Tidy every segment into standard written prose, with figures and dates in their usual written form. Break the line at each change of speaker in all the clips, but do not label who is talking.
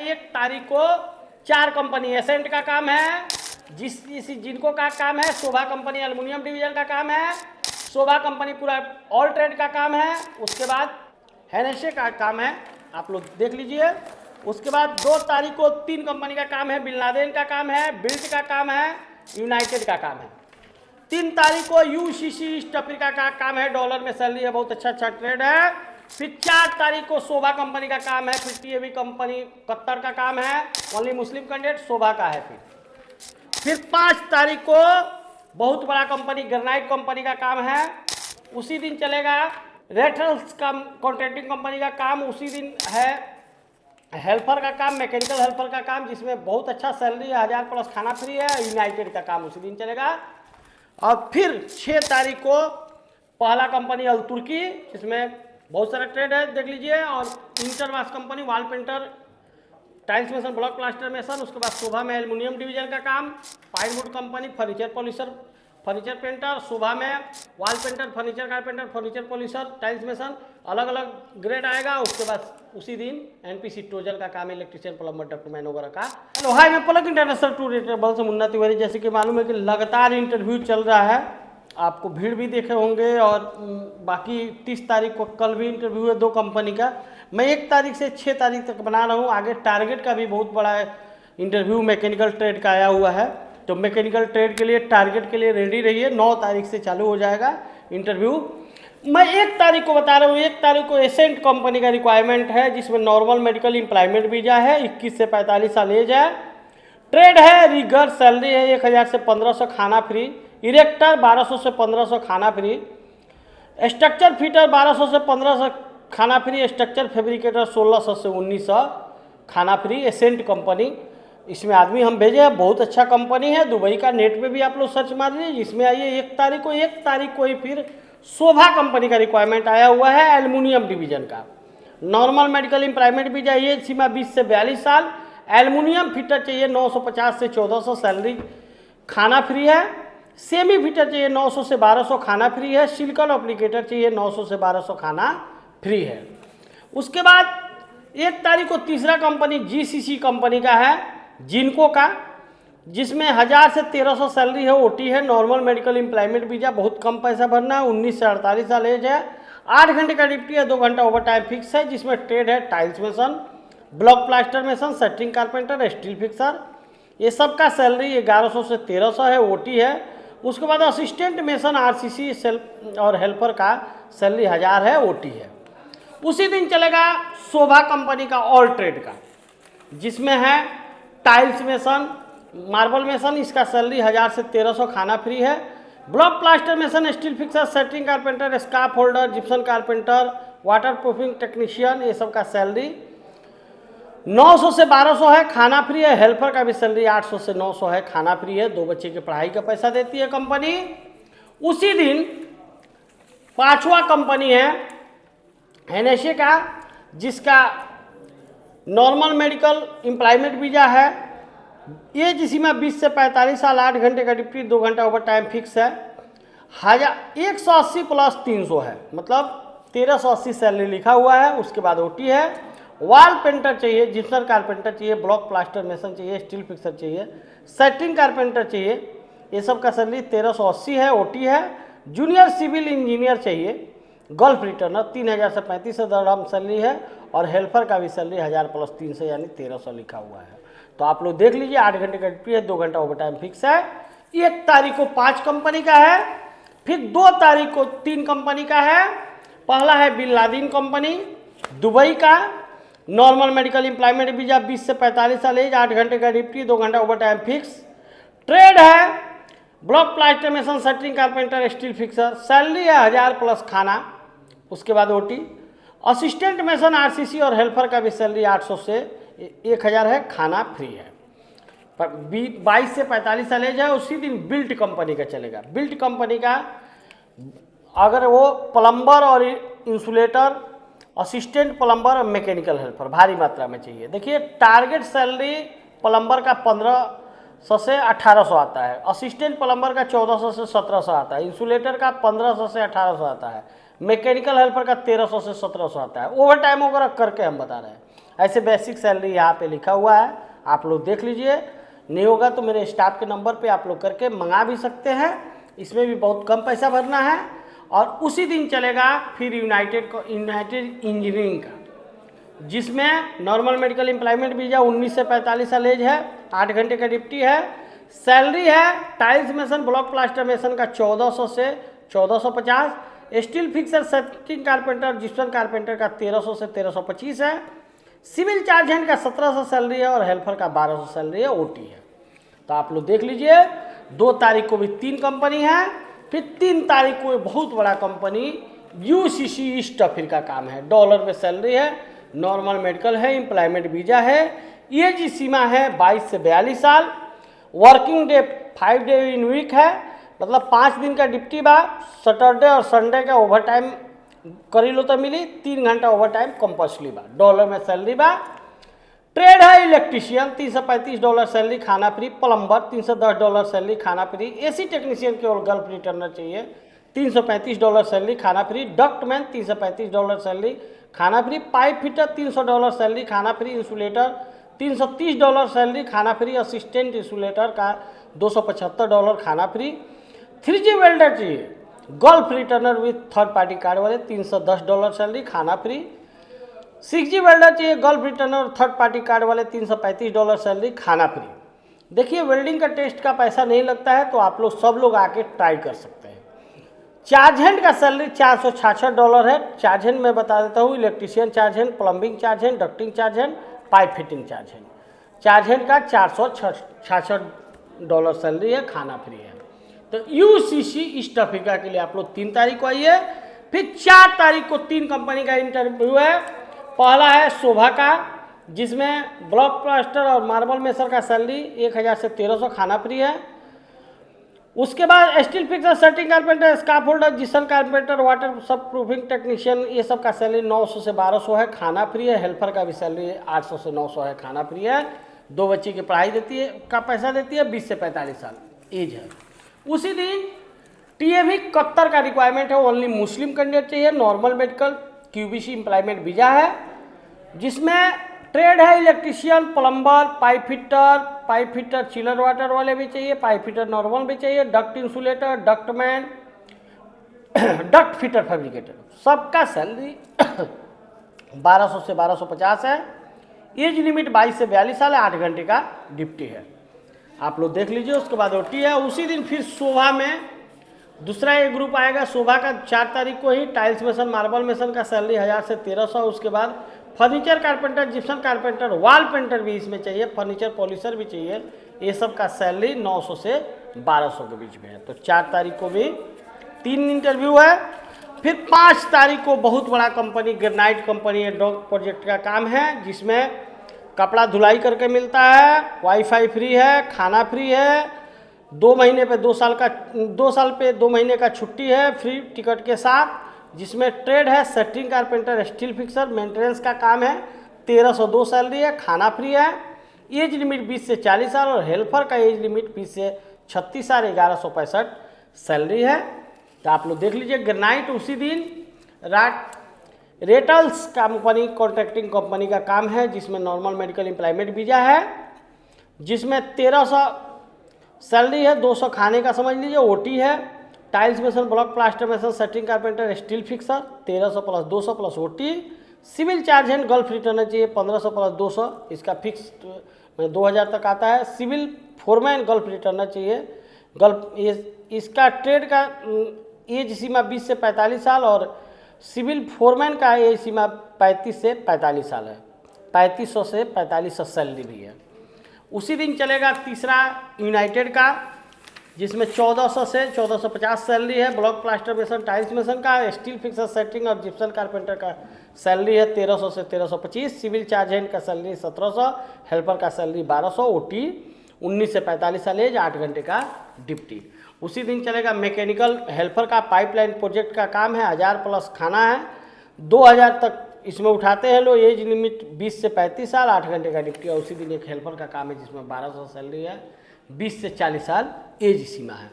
एक तारीख को 4 कंपनी, एसेंट का काम है, जिनको का काम है, शोभा कंपनी एल्युमिनियम डिवीजन का काम है, शोभा कंपनी पूरा ऑल ट्रेड का काम है, उसके बाद हेनेसे का काम है, आप लोग देख लीजिए। उसके बाद 2 तारीख को 3 कंपनी का काम है, बिन लादेन का काम है, बिल्ट का काम है, यूनाइटेड का काम है। 3 तारीख को यूसीसी ईस्ट अफ्रीका का काम है, डॉलर में सैलरी है, बहुत अच्छा ट्रेड है। फिर 4 तारीख को शोभा कंपनी का काम है, फिर टीएवी कंपनी कतर का काम है, ओनली मुस्लिम कैंडिडेट शोभा का है। फिर 5 तारीख को बहुत बड़ा कंपनी ग्रेनाइट कंपनी का काम है, उसी दिन चलेगा। रेटल्स का कॉन्ट्रैक्टिंग कंपनी का काम उसी दिन है। हेल्पर का काम, मैकेनिकल हेल्पर का काम, जिसमें बहुत अच्छा सैलरी है, 1000 प्लस खाना फ्री है। यूनाइटेड का काम उसी दिन चलेगा। और फिर 6 तारीख को पहला कंपनी अल तुर्की, जिसमें बहुत सारा ट्रेड है, देख लीजिए। और इंटरवास company wall painter, tiles mason, block plaster mason. उसके बाद शोभा में एल्युमिनियम डिवीजन का काम, Pinewood company furniture polisher, furniture painter, Sobha में wall painter, furniture carpenter, furniture polisher, tiles mason, अलग अलग ग्रेड आएगा। उसके बाद उसी दिन एनपीसी टोजल का काम, इलेक्ट्रिशियन, प्लम्बर, डॉक्टरमैन वगैरह का। हेलो हाय, मैं पलक इंटरनेशनल टूर रेटेबल से मुन्ना तिवारी। जैसे कि मालूम है कि लगातार इंटरव्यू चल रहा है, आपको भीड़ भी देखे होंगे। और बाकी 30 तारीख को कल भी इंटरव्यू है 2 कंपनी का। मैं 1 तारीख से 6 तारीख तक बना रहा हूँ। आगे टारगेट का भी बहुत बड़ा इंटरव्यू मैकेनिकल ट्रेड का आया हुआ है, तो मैकेनिकल ट्रेड के लिए टारगेट के लिए रेडी रहिए। 9 तारीख से चालू हो जाएगा इंटरव्यू। मैं 1 तारीख को बता रहा हूँ, 1 तारीख को एसेंट कंपनी का रिक्वायरमेंट है, जिसमें नॉर्मल मेडिकल एम्प्लॉयमेंट वीजा है, 21 से 45 साल एज है। ट्रेड है रिगर, सैलरी है 1000 से 1500 खाना फ्री। इरेक्टर 1200 से 1500 खाना फ्री। स्ट्रक्चर फिटर 1200 से 1500 खाना फ्री। स्ट्रक्चर फैब्रिकेटर 1600 से 1900 खाना फ्री। एसेंट कंपनी, इसमें आदमी हम भेजे हैं, बहुत अच्छा कंपनी है। दुबई का नेट पे भी आप लोग सर्च मार लीजिए। इसमें आइए 1 तारीख को ही फिर शोभा कंपनी का रिक्वायरमेंट आया हुआ है, एल्युमिनियम डिवीजन का। नॉर्मल मेडिकल एम्प्लॉयमेंट भी चाहिए, सीमा 20 से 42 साल। एल्युमिनियम फिटर चाहिए 950 से 1400 सैलरी, खाना फ्री है। सेमी फिटर चाहिए 900 से 1200 खाना फ्री है। सिलिकॉन एप्लीकेटर चाहिए 900 से 1200 खाना फ्री है। उसके बाद 1 तारीख को तीसरा कंपनी जीसीसी कंपनी का है, जिनको का, जिसमें 1000 से 1300 सैलरी है, ओटी है। नॉर्मल मेडिकल एम्प्लॉयमेंट वीजा, बहुत कम पैसा भरना है, 19 से 48 साल एज है। 8 घंटे का ड्यूटी है, 2 घंटा ओवर टाइम फिक्स है। जिसमें ट्रेड है tiles mason, block plaster mason, shuttering carpenter, steel fixer. ये सब का सैलरी 1100 से 1300 है, ओटी है। उसके बाद असिस्टेंट मेसन, आरसीसी सेल्फ और हेल्पर का सैलरी 1000 है, ओटी है। उसी दिन चलेगा शोभा कंपनी का ऑल ट्रेड का, जिसमें है टाइल्स मेसन, मार्बल मेसन, इसका सैलरी 1000 से 1300 खाना फ्री है। Block plaster mason, steel fixer, shuttering carpenter, scaffolder, gypsum carpenter, waterproofing technician, ये सब का सैलरी 900 से 1200 है, खाना फ्री है। हेल्पर का भी सैलरी 800 से 900 है, खाना फ्री है। 2 बच्चे की पढ़ाई का पैसा देती है कंपनी। उसी दिन 5वां कंपनी है हेनेसे का, जिसका नॉर्मल मेडिकल एम्प्लॉयमेंट वीजा है। ये जिसी में 20 से 45 साल, 8 घंटे का ड्यूटी, 2 घंटा ओवर टाइम फिक्स है। 180 प्लस 300 है, मतलब 1380 सैलरी लिखा हुआ है। उसके बाद ओटी है। वॉल पेंटर चाहिए, जिप्सन कारपेंटर चाहिए, ब्लॉक प्लास्टर मेसन चाहिए, स्टील फिक्सर चाहिए, सेटरिंग कारपेंटर चाहिए। ये सब का सैलरी 1380 है, ओटी है। जूनियर सिविल इंजीनियर चाहिए, गल्फ रिटर्नर 3000 से 3500 दरहम सैलरी है। और हेल्पर का भी सैलरी 1000 प्लस 300 यानी 1300 लिखा हुआ है। तो आप लोग देख लीजिए, 8 घंटे का ड्यूटी है, 2 घंटा ओवर टाइम फिक्स है। 1 तारीख को 5 कंपनी का है। फिर 2 तारीख को 3 कंपनी का है। पहला है बिन लादेन कंपनी, दुबई का। नॉर्मल मेडिकल एम्प्लॉयमेंट वीजा, 20 से 45 साल एज, 8 घंटे का ड्यूटी, 2 घंटा ओवर टाइम फिक्स। ट्रेड है block plaster mason, shuttering carpenter, steel fixer. Salary है 1000 प्लस खाना, उसके बाद ओटी। असिस्टेंट मेसन, आरसीसी और हेल्पर का भी सैलरी 800 से 1000 है, खाना फ्री है। 22 से 45 साल एज है। उसी दिन बिल्ट कंपनी का चलेगा। बिल्ट कंपनी का अगर वो प्लम्बर और इंसुलेटर, असिस्टेंट प्लम्बर और मैकेनिकल हेल्पर भारी मात्रा में चाहिए। देखिए, टारगेट सैलरी प्लम्बर का 1500 से 1800 आता है, असिस्टेंट प्लम्बर का 1400 से 1700 आता है, इंसुलेटर का 1500 से 1800 आता है, मैकेनिकल हेल्पर का 1300 से 1700 आता है। ओवर टाइम वगैरह करके हम बता रहे हैं। ऐसे बेसिक सैलरी यहाँ पे लिखा हुआ है, आप लोग देख लीजिए। नहीं होगा तो मेरे स्टाफ के नंबर पे आप लोग करके मंगा भी सकते हैं। इसमें भी बहुत कम पैसा भरना है। और उसी दिन चलेगा फिर यूनाइटेड इंजीनियरिंग का, जिसमें नॉर्मल मेडिकल एम्प्लॉयमेंट वीजा 19 से 45 साल एज है, 8 घंटे का ड्यूटी है। सैलरी है tiles mason block plaster mason का 1400 से 1450, steel fixer setting carpenter gypsum carpenter का 1300 से 1325 है। सिविल चार्ज हैंड का 1700 सैलरी है और हेल्पर का 1200 सैलरी है, ओटी है। तो आप लोग देख लीजिए 2 तारीख को भी 3 कंपनी है, फिर 3 तारीख को बहुत बड़ा कंपनी यूसीसी ईस्ट अफ्रीका काम है। डॉलर में सैलरी है, नॉर्मल मेडिकल है, एम्प्लॉयमेंट वीजा है, एज सीमा है 22 से 42 साल, working day 5 day in week है, मतलब 5 दिन का ड्यूटी बा। सैटरडे और संडे का ओवर टाइम करी लो तो मिली, 3 घंटा ओवर टाइम कंपल्सरी बा। डॉलर में सैलरी बा। ट्रेड है इलेक्ट्रीशियन $335 सैलरी खाना फ्री, प्लम्बर $310 सैलरी खाना फ्री, एसी टेक्नीशियन केवल गल्फ रिटर्नर चाहिए $335 सैलरी खाना फ्री, डक्टमैन $335 सैलरी खाना फ्री, पाइप फिटर $300 सैलरी खाना फ्री, इंसुलेटर $330 सैलरी खाना फ्री, असिस्टेंट इंसुलेटर का $275 खाना फ्री, 3G वेल्डर चाहिए gulf returner with third party card वाले $310 सैलरी खाना फ्री, 6G वेल्डर चाहिए gulf returner third party card वाले $335 सैलरी खाना फ्री। देखिए वेल्डिंग का टेस्ट का पैसा नहीं लगता है, तो आप लोग सब लोग आके ट्राई कर सकते हैं। चार्ज हैंड का सैलरी $466 है। चार्ज हैंड मैं बता देता हूँ, electrician charge hand, plumbing charge hand, ducting charge hand, pipe fitting charge hand. Charge hand का $466 सैलरी है, खाना फ्री है। तो यूसीसी ईस्ट अफ्रीका के लिए आप लोग 3 तारीख को आइए। फिर 4 तारीख को 3 कंपनी का इंटरव्यू है। पहला है शोभा का, जिसमें ब्लॉक प्लास्टर और मार्बल मेसर का सैलरी 1000 से 1300 खाना फ्री है। उसके बाद steel fixer setting carpenter, scarf holder, gypsum carpenter, water सब प्रूफिंग टेक्नीशियन, ये सब का सैलरी 900 से 1200 है, खाना फ्री है। हेल्पर का भी सैलरी 800 से 900 है, खाना फ्री है। 2 बच्चे की पढ़ाई देती है का पैसा देती है, 20 से 45 साल एज है। उसी दिन TAV कतर का रिक्वायरमेंट है, ओनली मुस्लिम कैंडिडेट चाहिए, normal medical QBC employment visa है, जिसमें ट्रेड है electrician, plumber, pipe fitter chiller water वाले भी चाहिए, पाइप फिटर नॉर्मल भी चाहिए, duct insulator, ductman, duct fitter fabricator, सबका सैलरी 1200 से 1250 है। एज लिमिट 22 से 42 साल है, 8 घंटे का ड्यूटी है, आप लोग देख लीजिए। उसके बाद ओटी है। उसी दिन फिर शोभा में दूसरा एक ग्रुप आएगा। शोभा का 4 तारीख को ही टाइल्स मेसन मार्बल मेसन का सैलरी 1000 से 1300। उसके बाद furniture carpenter, gypsum carpenter, wall painter भी इसमें चाहिए, फर्नीचर पॉलिशर भी चाहिए, ये सब का सैलरी 900 से 1200 के बीच में है। तो 4 तारीख को भी 3 इंटरव्यू है। फिर 5 तारीख को बहुत बड़ा company granite company dog project का काम है, जिसमें कपड़ा धुलाई करके मिलता है, वाईफाई फ्री है, खाना फ्री है, 2 महीने पे 2 साल पे 2 महीने का छुट्टी है फ्री टिकट के साथ, जिसमें ट्रेड है setting carpenter, steel fixer, maintenance का काम है, 1302 सैलरी है, खाना फ्री है। एज लिमिट 20 से 40 साल और हेल्पर का एज लिमिट 20 से 36 साल, 1165 सैलरी है। तो आप लोग देख लीजिए। ग्रेनाइट उसी दिन रेटल्स कंपनी कॉन्ट्रैक्टिंग कंपनी का काम है, जिसमें नॉर्मल मेडिकल एम्प्लॉयमेंट वीजा है, जिसमें 1300 सैलरी है, 200 खाने का समझ लीजिए, ओटी है। Tiles mason, block plaster mason, setting carpenter, steel fixer 1300 plus 200 plus OT. Civil charge hand Gulf returner चाहिए 1500 प्लस 200, इसका फिक्स 2000 तक आता है। सिविल फोरमैन गल्फ रिटर्नर चाहिए, इसका ट्रेड का एज सीमा 20 से 45 साल और सिविल फोरमैन का एज सीमा 35 से 45 साल है, 3500 से 4500 सैलरी भी है। उसी दिन चलेगा तीसरा यूनाइटेड का, जिसमें 1400 से 1450 सैलरी है। Block plaster mason, tiles mason का, स्टील फिक्सर सेटिंग और जिप्सम कारपेंटर का सैलरी है 1300 से 1325। सिविल चार्ज हैंड का सैलरी 1700, हेल्पर का सैलरी 1200, ओटी 19 से 45 साल एज, 8 घंटे का ड्यूटी। उसी दिन चलेगा मैकेनिकल हेल्पर का, पाइपलाइन प्रोजेक्ट का काम है, 1000 प्लस खाना है, 2000 तक इसमें उठाते हैं लोग। एज लिमिट 20 से 35 साल, 8 घंटे का ड्यूटी है। उसी दिन एक हेल्पर का काम है, जिसमें 1200 सैलरी है, 20 से 40 साल एज सीमा है।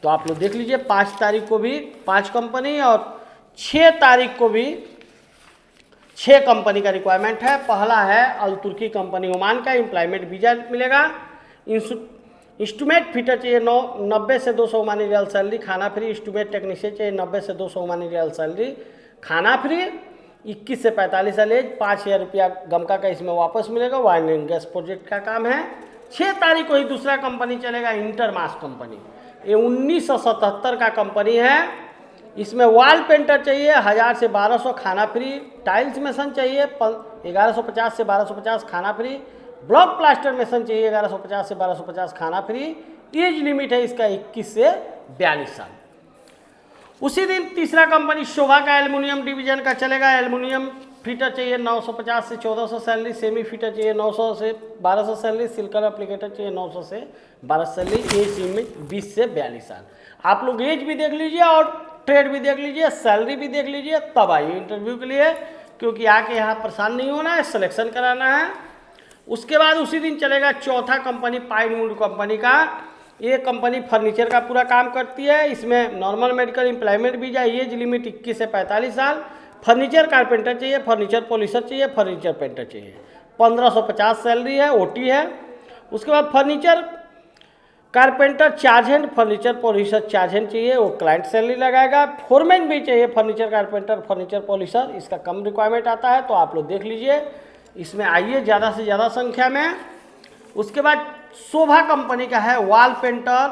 तो आप लोग देख लीजिए। 5 तारीख को भी 5 कंपनी और 6 तारीख को भी 6 कंपनी का रिक्वायरमेंट है। पहला है अल तुर्की कंपनी ओमान का, एम्प्लॉयमेंट वीजा मिलेगा। इंस्ट्रूमेंट फिटर चाहिए 90 से 200 ओमानी रियाल सैलरी, खाना फ्री। इंस्ट्रूमेंट टेक्नीशियन चाहिए 90 से 200 ओमानी रियाल सैलरी, खाना फ्री। 21 से 45 साल एज, 5000 रुपया गमका का इसमें वापस मिलेगा। वाइन एंड गैस प्रोजेक्ट का काम है। 6 तारीख को ही दूसरा कंपनी चलेगा, इंटरमास कंपनी। ये 1977 का कंपनी है। इसमें वॉल पेंटर चाहिए 1000 से 1200, खाना फ्री। टाइल्स मेसन चाहिए 1150 से 1250, खाना फ्री। ब्लॉक प्लास्टर मेसन चाहिए 1150 से 1250, खाना फ्री। एज लिमिट है इसका 21 से 42 साल। उसी दिन तीसरा कंपनी शोभा का एल्युमिनियम डिवीजन का चलेगा। एल्युमिनियम फिटर चाहिए 950 से 1400 सैलरी, सेमी फिटर चाहिए 900 से 1200 सैलरी, सिल्कर एप्लीकेटर चाहिए 900 से 1200 सैलरी। एज लिमिट 20 से 42 साल। आप लोग एज भी देख लीजिए और ट्रेड भी देख लीजिए, सैलरी भी देख लीजिए, तब आइए इंटरव्यू के लिए, क्योंकि आके यहाँ परेशान नहीं होना है, सिलेक्शन कराना है। उसके बाद उसी दिन चलेगा चौथा कंपनी पाइनवुड कंपनी का। ये कंपनी फर्नीचर का पूरा काम करती है। इसमें normal medical employment visa, age limit 21 से 45 साल। फर्नीचर कारपेंटर चाहिए, फर्नीचर पॉलिशर चाहिए, फर्नीचर पेंटर चाहिए। 1550 सैलरी है, ओटी है। उसके बाद furniture carpenter charge hand, furniture polisher charge hand चाहिए, वो क्लाइंट सैलरी लगाएगा। फोरमैन भी चाहिए, फर्नीचर कारपेंटर, फर्नीचर पॉलिशर, इसका कम रिक्वायरमेंट आता है, तो आप लोग देख लीजिए, इसमें आइए ज़्यादा से ज़्यादा संख्या में। उसके बाद शोभा कंपनी का है wall painter,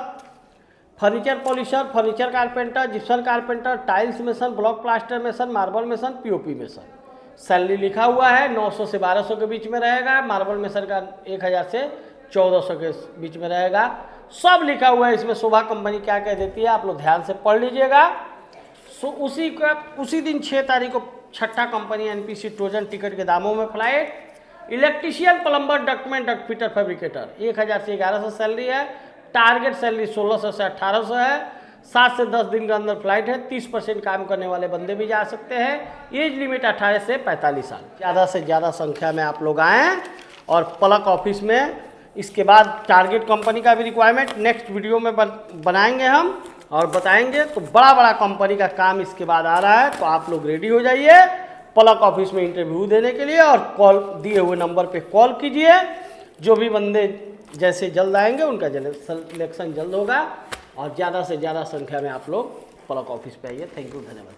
furniture polisher, furniture carpenter, Gipson carpenter, tiles mason, block plaster mason, marble mason, POP mason. Salary लिखा हुआ है 900 से 1200 के बीच में रहेगा। मार्बल मेसन का 1000 से 1400 के बीच में रहेगा। सब लिखा हुआ है इसमें, शोभा कंपनी क्या कह देती है, आप लोग ध्यान से पढ़ लीजिएगा। उसी दिन 6 तारीख को छठा कंपनी एनपीसी ट्रोजन टिकट के दामों में flight. Electrician, plumber, ductman, duct fitter, fabricator 1000 से 1100 सैलरी है। टारगेट सैलरी 1600 से 1800 है। 7 से 10 दिन के अंदर फ्लाइट है। 30% काम करने वाले बंदे भी जा सकते हैं। एज लिमिट 18 से 45 साल। ज़्यादा से ज़्यादा संख्या में आप लोग आएँ और पलक ऑफिस में। इसके बाद टारगेट कंपनी का भी रिक्वायरमेंट नेक्स्ट वीडियो में बनाएंगे हम और बताएंगे। तो बड़ा बड़ा कंपनी का काम इसके बाद आ रहा है, तो आप लोग रेडी हो जाइए पलक ऑफिस में इंटरव्यू देने के लिए। और कॉल दिए हुए नंबर पे कॉल कीजिए। जो भी बंदे जैसे जल्द आएंगे उनका सिलेक्शन जल्द होगा। और ज़्यादा से ज़्यादा संख्या में आप लोग पलक ऑफिस पे आइए। थैंक यू, धन्यवाद।